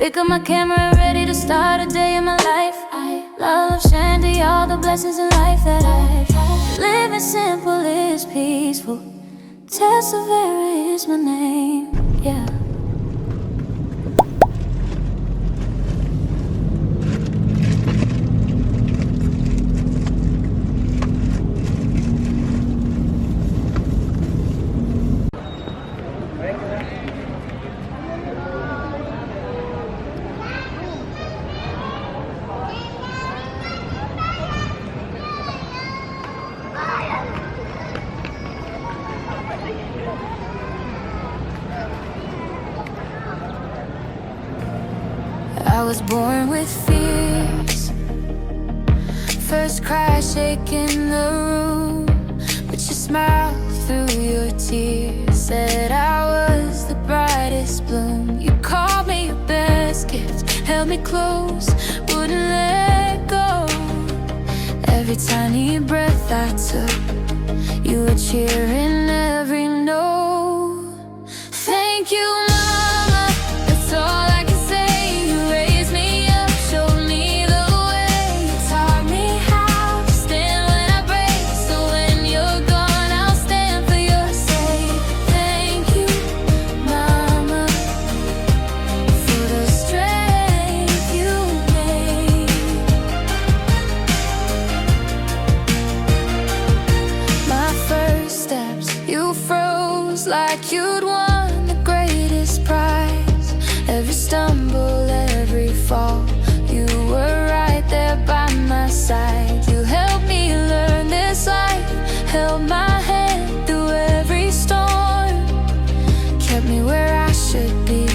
Pick up my camera, ready to start a day in my life. I love Shandy, all the blessings in life that I've had. Living simple is peaceful. Tessavera is my name, yeah. I was born with fears. First cry shaking the room, but you smiled through your tears. Said I was the brightest bloom. You called me your best gift, held me close, wouldn't let go. Every tiny breath I took, you were cheering every note. Thank you, Mama, that's all I can say. You raised me up, showed me the way. You taught me how to stand when I break, so when you're gone, I'll stand for your sake. Thank you, Mama, for the strength you gave. My first steps, you froze like you'd won the greatest prize. Every stumble, every fall, you were right there by my side. You helped me learn this life, held my hand through every storm, kept me where I should be,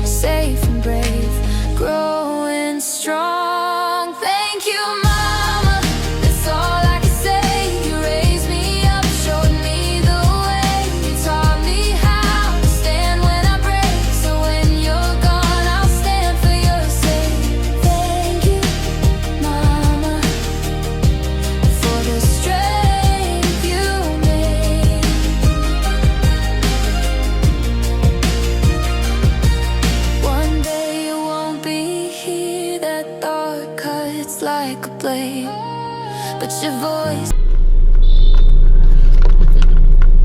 safe and brave, growing strong. Thank you, Mama, that's all I can say. You raised me up, showed me the way. You taught me how to stand when I break, so when you're gone, I'll stand for your sake. Thank you, Mama, for the strength you made. One day you won't be here, that thought cuts like a blade, but your voice.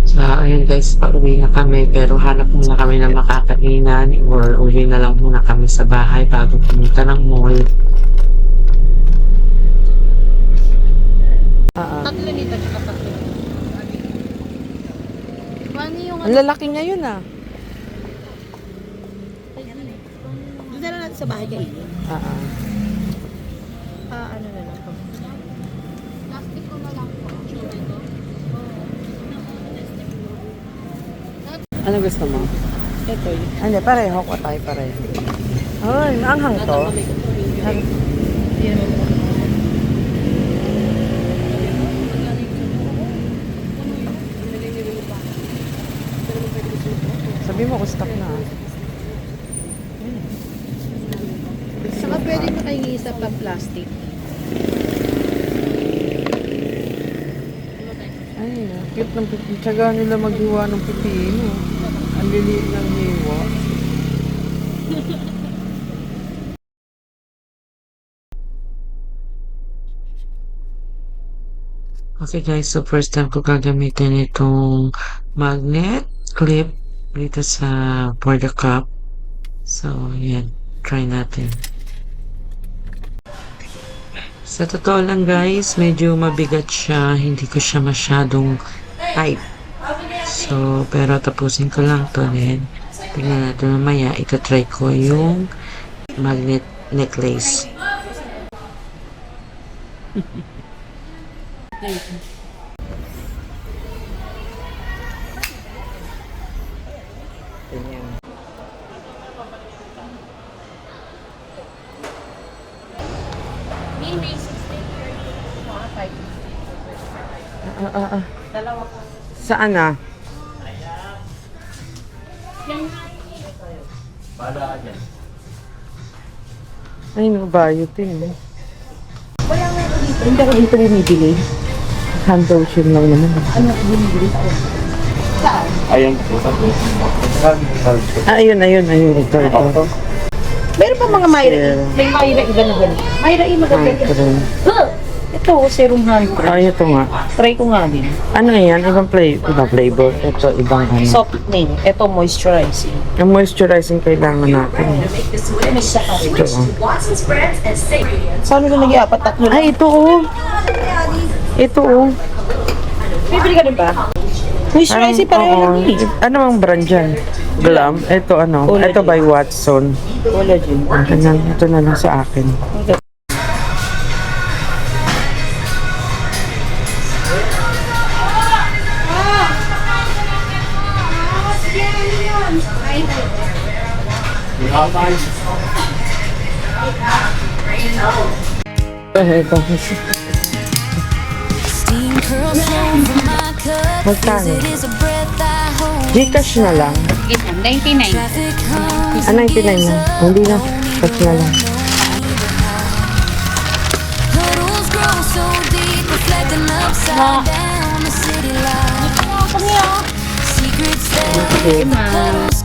So, ayun guys, pauwi na kami pero hanap muna kami ng makakainan or uwi na lang muna kami sa bahay bago pumunta ng mall. Tatlo nito, tsaka tatlo. Ano yung Ang lalaki niya yun ah. doon na lang natin sa bahay kayo? Ano na lang po? Plastic ko na lang po. Ano gusto mo? Ito yun. Hindi, pareho ko tayo pareho. Ay, anghang to. Sabi mo, stock na. Saka pwede mo kayong isa pa plastic. Ay, cute ng pipi. Tsaga nila maghiwa ng pipino. Ang liliit ng hiwa. Okay guys, so first time ko gagamitin itong magnet clip dito sa for the cup. So, yan. Try natin. Sa totoo lang guys, medyo mabigat siya. Hindi ko siya masyadong tight. So, pero tapusin ko lang to din. Tingnan natin mamaya. Ito-try ko yung magnet necklace. Saan ah? Ay, nabayot eh. Hindi ako dito bumibili. Hand lotion lang naman. Ano bumibili ko? Saan? Ayun. Ito. Meron pa yung mga Myra E? May Myra E na ganito. Myra E maganda. Cream. Ito, serum honey. Ay, ito nga. Try ko nga din. Ano yan? Ibang flavor. Ito, ibang ano. Softening. Ito, moisturizing. Yung moisturizing kailangan natin. Ito, oh. Saan nila nag-iapat? Tatlo lang. Ay, ito, oh. Ito, oh. Bibili ka rin ba? Moisturizing pareho oo. lang eh. Ano ang brand dyan? Glam? Ito, ano? Collagen. Ito by Watson. Collagen. Ganyan, ito na lang sa akin. Ito. Steam curls flow from my cup. Magkano? It is a breath I hold. Gcash na lang. 99. Traffic hums Ah, 99 na. Hindi na. Cash na lang. Puddles grow so deep, reflecting upside down the city light. Secrets that the puddles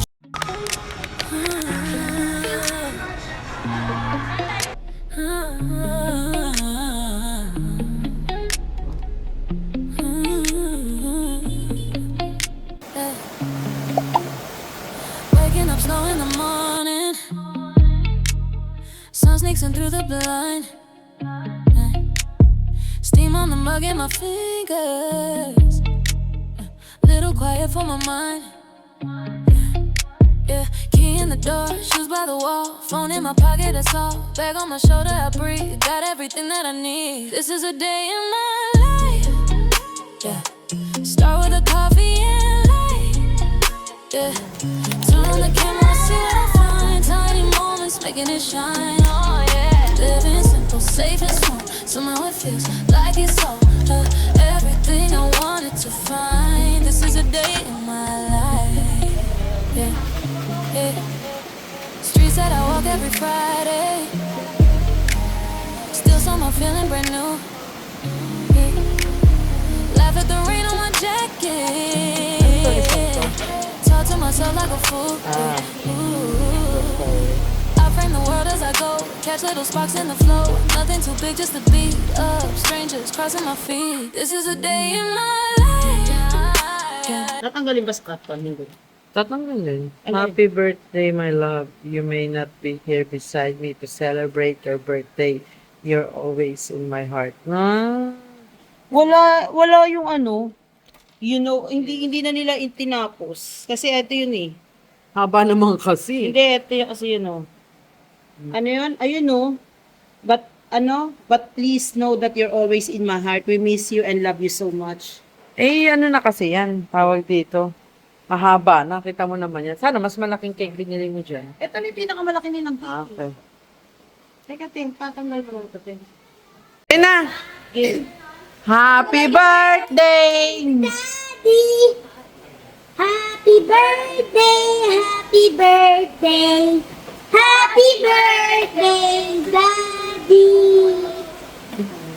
Waking up slow in the morning, sun sneaks in through the blind. Steam on the mug in my fingers, little quiet for my mind. Yeah, key in the door, shoes by the wall, phone in my pocket, that's all. Bag on my shoulder, I breathe, got everything that I need. This is a day in my life. Yeah, start with a coffee and light. Yeah, turn on the camera, see what I find. Tiny moments making it shine. Oh yeah, living simple, safe and small. Somehow it feels like it's all everything I wanted to find. This is a day in my life. Yeah, yeah. Streets that I walk every Friday. Still somehow feeling brand new. Yeah. Laugh at the rain on my jacket. Talk to myself like a fool. Ooh. I frame the world as I go. Catch little sparks in the flow. Nothing too big just to beat up. Strangers crossing my feet. This is a day in my life. Yeah. Natanggalin ba sa kapon? Hindi. Tatanggalin. Happy birthday, my love. You may not be here beside me to celebrate your birthday. You're always in my heart. Ah. Wala yung ano, hindi na nila itinapos. Kasi ito yun eh. Haba naman kasi. Hindi, ito yung kasi yun oh. Ano yun? Ayun oh. But please know that you're always in my heart. We miss you and love you so much. Eh, ano na kasi yan? Tawag dito. Mahaba. Nakita mo naman yan. Sana mas malaking cake binili mo dyan. Ito na yung pinakamalaki nilang cake. Okay. Teka, Ting, patanggal mo ito, Ting. Ayun na! Happy birthday! Daddy! Happy birthday! Happy birthday! Happy birthday, Daddy!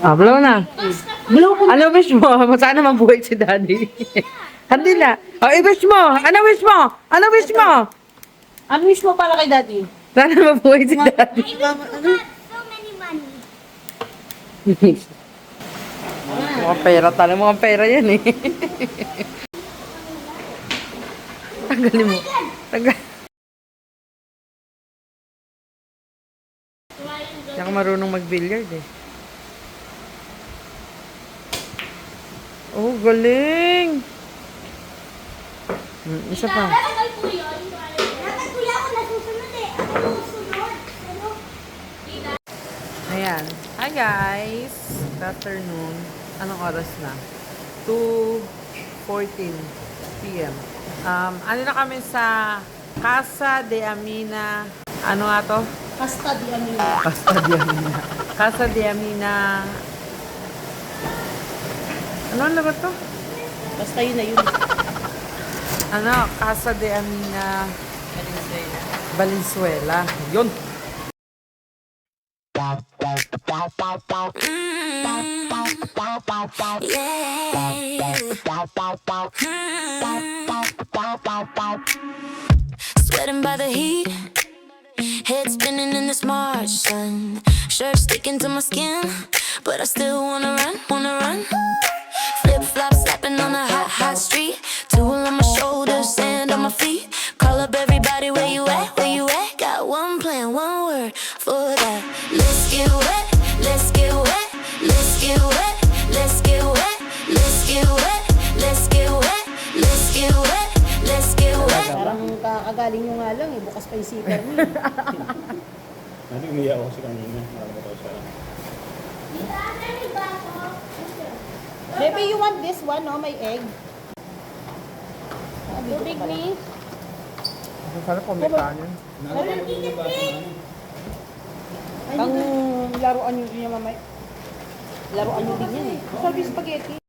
Ah, blow na. Ano wish mo? Sana mabuhay si Daddy. Hindi na. Oh, i-wish mo. Ano wish mo? Ano wish mo? Ano wish mo para kay Daddy? Sana mabuhay si Daddy. So many money. Mga pera. Tala mo ang pera yan eh. Tanggalin mo. Tanggal. Hindi ako marunong mag-billiard eh. Oh, galing! Isa pa. Natagal po yun. Natagal ako nasusunod eh. Ako susunod. Ano? Ayan. Hi guys! Good afternoon. Anong oras na? 2:14 p.m. Ano na kami sa Casa de Amina. Ano nga to? Pasta di ano Casa de Amina. Casa de Amina. Ano ba to? Basta yun na yun. Ano? Casa de Amina. Valenzuela. Yun. Sweating by the heat, Head spinning in this March sun. Shirt sticking to my skin, but I still wanna run, wanna run. Flip flop slapping on a hot, hot street. Tool on my shoulders, sand on my feet. Call up everybody, where you at, where you at? Got one plan, one word for that. Let's get wet, let's get wet, let's get wet, let's get wet, let's get wet, let's get wet, let's get wet, let's get wet. Parang kakagaling nyo nga lang eh. Bukas pa yung zipper mo eh. Ano, umiyak ako sa kanina. Nakakatawa siya. Maybe you want this one, no? May egg. Tubig ni. Ang sarap kung may kanin. Ang laruan nyo din yung mamay. Laruan nyo din yan eh. Sabi spaghetti.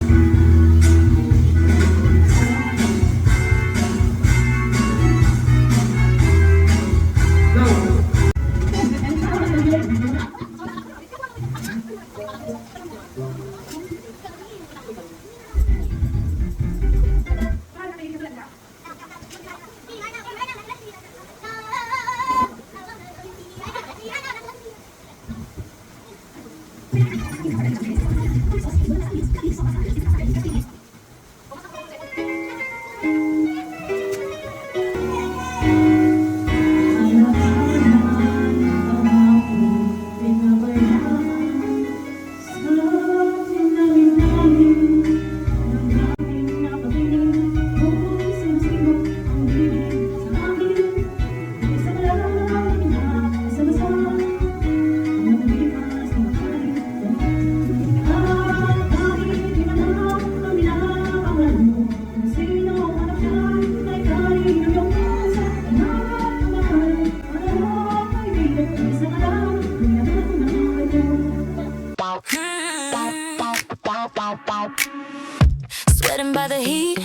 Sweating by the heat,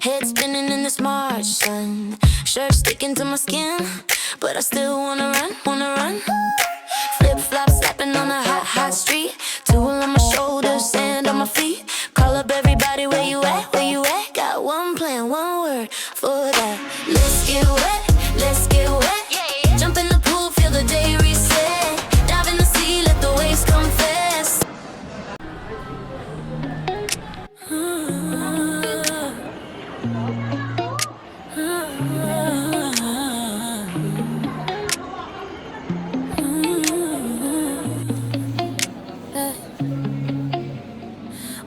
head spinning in this March sun. Shirt sticking to my skin, but I still wanna run, wanna run. Flip flop slapping on a hot, hot street. Tool on my shoulders, sand on my feet. Call up everybody, where you at, where you at? Got one plan, one word for that. Let's get wet, let's get wet. Jump in the pool, feel the day reset. Dive in the sea, let the waves come fast.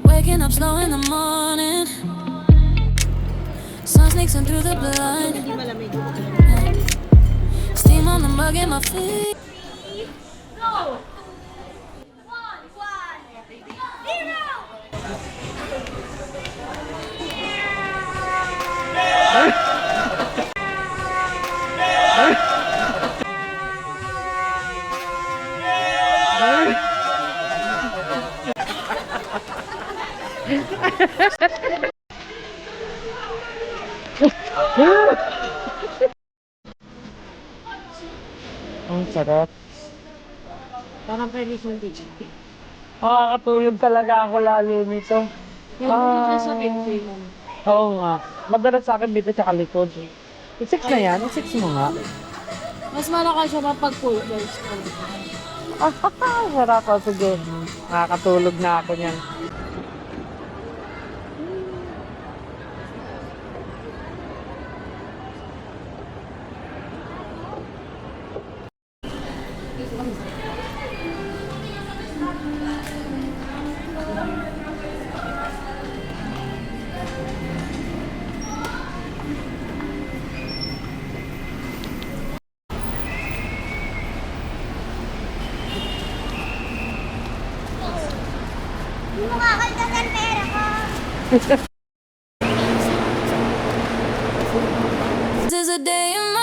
Waking up slow in the morning. Sun sneaks in through the blind. Hindi malamig. Steam on the mug in my feet. Go! 1, 1, 0! Ang sarap. Parang pwede kong dito. Makakatulog talaga ako lalo nito. Yung dito sa pinto mo. Oo nga. Madalas sa akin dito sa likod. 6 na yan? 6 mo nga. Mas malakas siya mapag full guys. Sarap ako. Sige. Makakatulog na ako niyan. Hindi mo kakaldagan pera ko. This is a day in